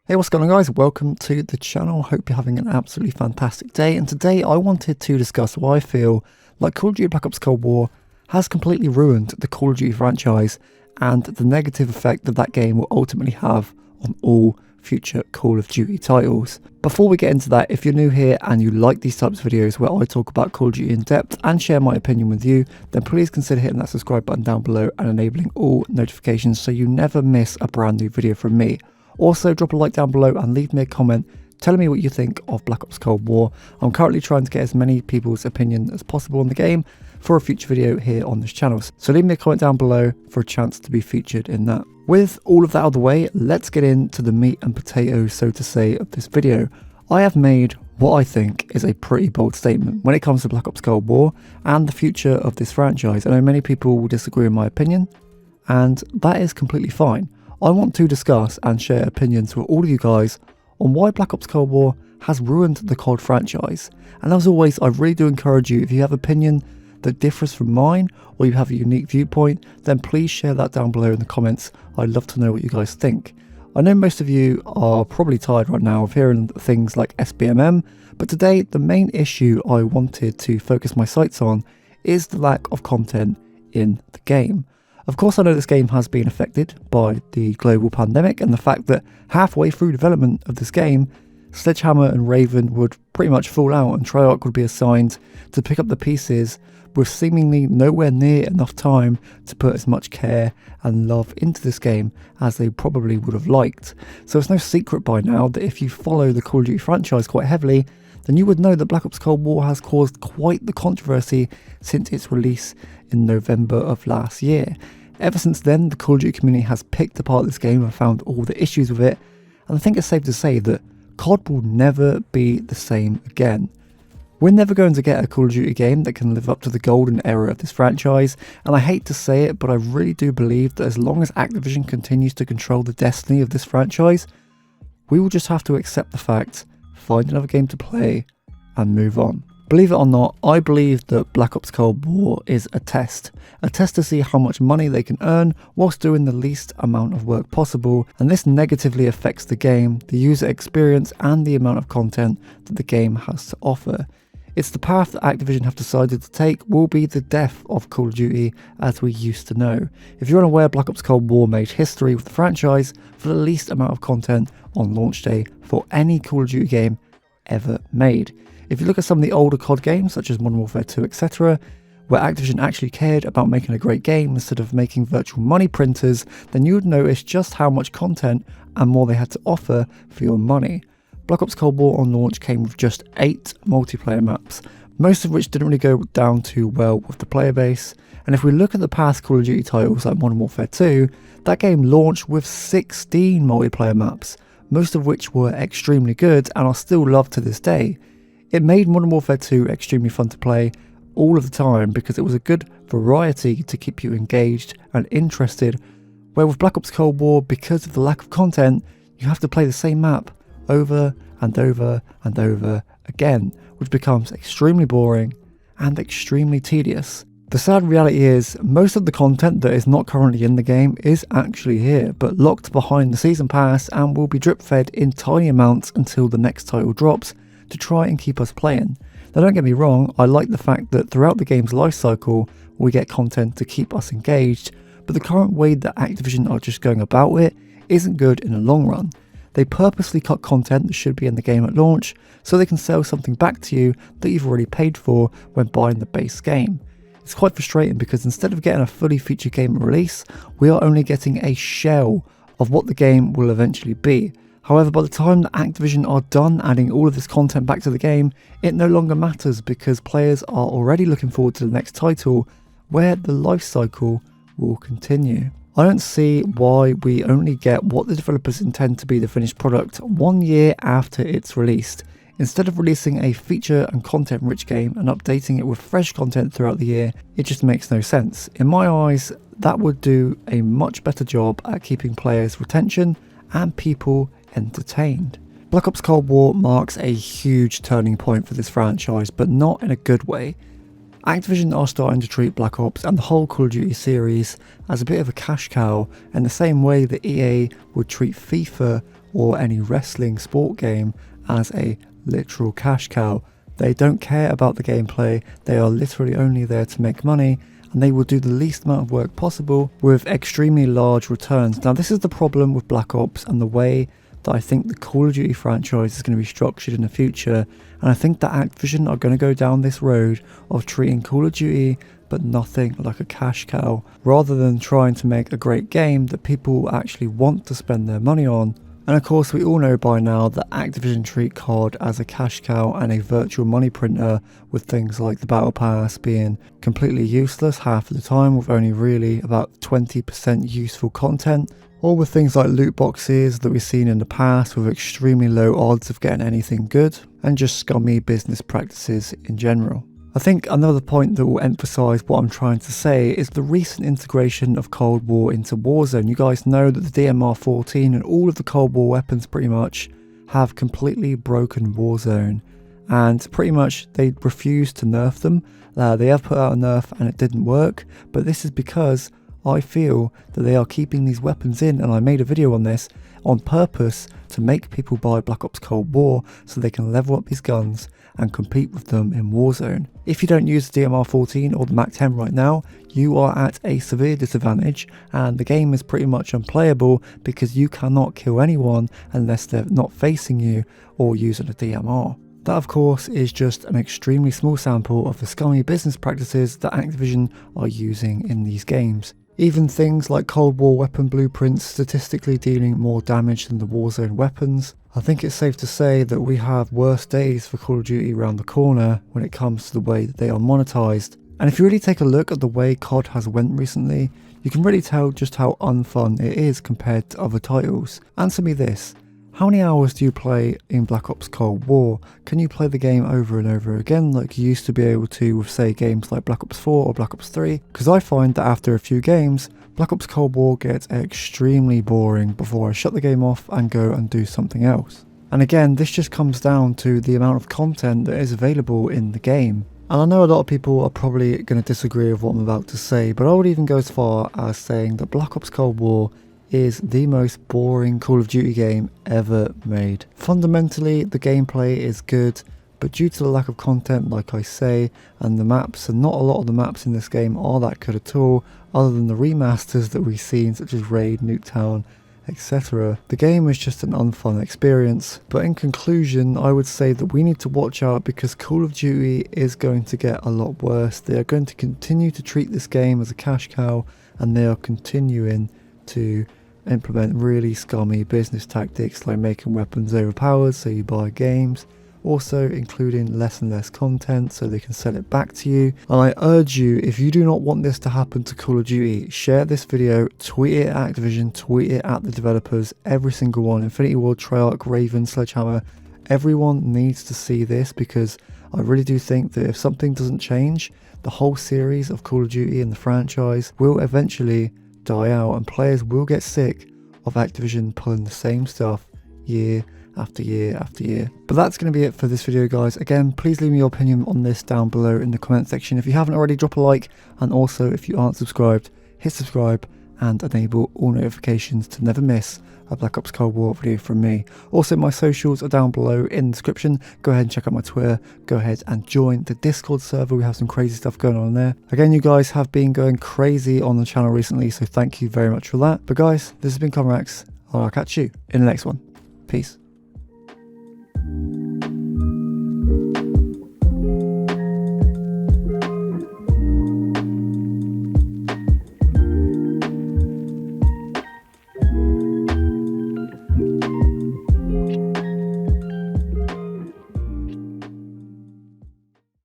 Hey, what's going on guys? Welcome to the channel. Hope you're having an absolutely fantastic day. And today I wanted to discuss why I feel like Call of Duty Black Ops Cold War has completely ruined the Call of Duty franchise and the negative effect that game will ultimately have on all future Call of Duty titles. Before we get into that, if you're new here and you like these types of videos where I talk about Call of Duty in depth and share my opinion with you, then please consider hitting that subscribe button down below and enabling all notifications so you never miss a brand new video from me. Also, drop a like down below and leave me a comment telling me what you think of Black Ops Cold War. I'm currently trying to get as many people's opinion as possible on the game for a future video here on this channel. So leave me a comment down below for a chance to be featured in that. With all of that out of the way, let's get into the meat and potatoes, so to say, of this video. I have made what I think is a pretty bold statement when it comes to Black Ops Cold War and the future of this franchise. I know many people will disagree with my opinion, and that is completely fine. I want to discuss and share opinions with all of you guys on why Black Ops Cold War has ruined the COD franchise. And as always, I really do encourage you, if you have an opinion that differs from mine or you have a unique viewpoint, then please share that down below in the comments. I'd love to know what you guys think. I know most of you are probably tired right now of hearing things like SBMM, but today the main issue I wanted to focus my sights on is the lack of content in the game. Of course, I know this game has been affected by the global pandemic and the fact that halfway through development of this game, Sledgehammer and Raven would pretty much fall out and Treyarch would be assigned to pick up the pieces with seemingly nowhere near enough time to put as much care and love into this game as they probably would have liked. So it's no secret by now that if you follow the Call of Duty franchise quite heavily, then you would know that Black Ops Cold War has caused quite the controversy since its release in November of last year. Ever since then, the Call of Duty community has picked apart this game and found all the issues with it, and I think it's safe to say that COD will never be the same again. We're never going to get a Call of Duty game that can live up to the golden era of this franchise, and I hate to say it, but I really do believe that as long as Activision continues to control the destiny of this franchise, we will just have to accept the fact, find another game to play, and move on. Believe it or not, I believe that Black Ops Cold War is a test to see how much money they can earn whilst doing the least amount of work possible, and this negatively affects the game, the user experience, and the amount of content that the game has to offer. It's the path that Activision have decided to take will be the death of Call of Duty as we used to know. If you're unaware, Black Ops Cold War made history with the franchise for the least amount of content on launch day for any Call of Duty game ever made. If you look at some of the older COD games, such as Modern Warfare 2, etc., where Activision actually cared about making a great game instead of making virtual money printers, then you would notice just how much content and more they had to offer for your money. Black Ops Cold War on launch came with just 8 multiplayer maps, most of which didn't really go down too well with the player base. And if we look at the past Call of Duty titles like Modern Warfare 2, that game launched with 16 multiplayer maps, most of which were extremely good and are still loved to this day. It made Modern Warfare 2 extremely fun to play all of the time because it was a good variety to keep you engaged and interested, where with Black Ops Cold War, because of the lack of content, you have to play the same map over and over and over again, which becomes extremely boring and extremely tedious. The sad reality is, most of the content that is not currently in the game is actually here, but locked behind the season pass and will be drip fed in tiny amounts until the next title drops, to try and keep us playing. Now don't get me wrong, I like the fact that throughout the game's life cycle we get content to keep us engaged, but the current way that Activision are just going about it isn't good in the long run. They purposely cut content that should be in the game at launch so they can sell something back to you that you've already paid for when buying the base game. It's quite frustrating because instead of getting a fully featured game at release, we are only getting a shell of what the game will eventually be. However, by the time that Activision are done adding all of this content back to the game, it no longer matters because players are already looking forward to the next title where the life cycle will continue. I don't see why we only get what the developers intend to be the finished product 1 year after it's released. Instead of releasing a feature and content rich game and updating it with fresh content throughout the year, it just makes no sense. In my eyes, that would do a much better job at keeping players' retention and people entertained. Black Ops Cold War marks a huge turning point for this franchise, but not in a good way. Activision are starting to treat Black Ops and the whole Call of Duty series as a bit of a cash cow in the same way that EA would treat FIFA or any wrestling sport game as a literal cash cow. They don't care about the gameplay, they are literally only there to make money, and they will do the least amount of work possible with extremely large returns. Now this is the problem with Black Ops and the way that I think the Call of Duty franchise is going to be structured in the future, and I think that Activision are going to go down this road of treating Call of Duty but nothing like a cash cow, rather than trying to make a great game that people actually want to spend their money on. And of course we all know by now that Activision treat COD as a cash cow and a virtual money printer, with things like the Battle Pass being completely useless half of the time with only really about 20% useful content, or with things like loot boxes that we've seen in the past with extremely low odds of getting anything good, and just scummy business practices in general. I think another point that will emphasise what I'm trying to say is the recent integration of Cold War into Warzone. You guys know that the DMR-14 and all of the Cold War weapons pretty much have completely broken Warzone, and pretty much they refuse to nerf them. They have put out a nerf and it didn't work, but this is because I feel that they are keeping these weapons in, and I made a video on this on purpose to make people buy Black Ops Cold War so they can level up these guns and compete with them in Warzone. If you don't use the DMR-14 or the MAC-10 right now, you are at a severe disadvantage, and the game is pretty much unplayable because you cannot kill anyone unless they're not facing you or using a DMR. That of course is just an extremely small sample of the scummy business practices that Activision are using in these games. Even things like Cold War weapon blueprints statistically dealing more damage than the Warzone weapons. I think it's safe to say that we have worse days for Call of Duty around the corner when it comes to the way that they are monetized. And if you really take a look at the way COD has went recently, you can really tell just how unfun it is compared to other titles. Answer me this. How many hours do you play in Black Ops Cold War? Can you play the game over and over again like you used to be able to with, say, games like Black Ops 4 or Black Ops 3? Because I find that after a few games, Black Ops Cold War gets extremely boring before I shut the game off and go and do something else. And again, this just comes down to the amount of content that is available in the game. And I know a lot of people are probably going to disagree with what I'm about to say, but I would even go as far as saying that Black Ops Cold War is the most boring Call of Duty game ever made. Fundamentally, the gameplay is good, but due to the lack of content, like I say, and the maps, and not a lot of the maps in this game are that good at all, other than the remasters that we've seen, such as Raid, Nuketown, etc. The game is just an unfun experience. But in conclusion, I would say that we need to watch out because Call of Duty is going to get a lot worse. They are going to continue to treat this game as a cash cow, and they are continuing to implement really scummy business tactics like making weapons overpowered so you buy games, also including less and less content so they can sell it back to you. And I urge you, if you do not want this to happen to Call of Duty, share this video, tweet it at Activision, tweet it at the developers, every single one, Infinity Ward, Treyarch, Raven, Sledgehammer. Everyone needs to see this because I really do think that if something doesn't change, the whole series of Call of Duty and the franchise will eventually die out, and players will get sick of Activision pulling the same stuff year after year after year. But that's going to be it for this video, guys. Again, please leave me your opinion on this down below in the comment section. If you haven't already, drop a like, and also if you aren't subscribed, hit subscribe and enable all notifications to never miss a Black Ops Cold War video from me. Also, my socials are down below in the description. Go ahead and check out my Twitter. Go ahead and join the Discord server. We have some crazy stuff going on there. Again, you guys have been going crazy on the channel recently, so thank you very much for that. But guys, this has been Conrax, and I'll catch you in the next one. Peace.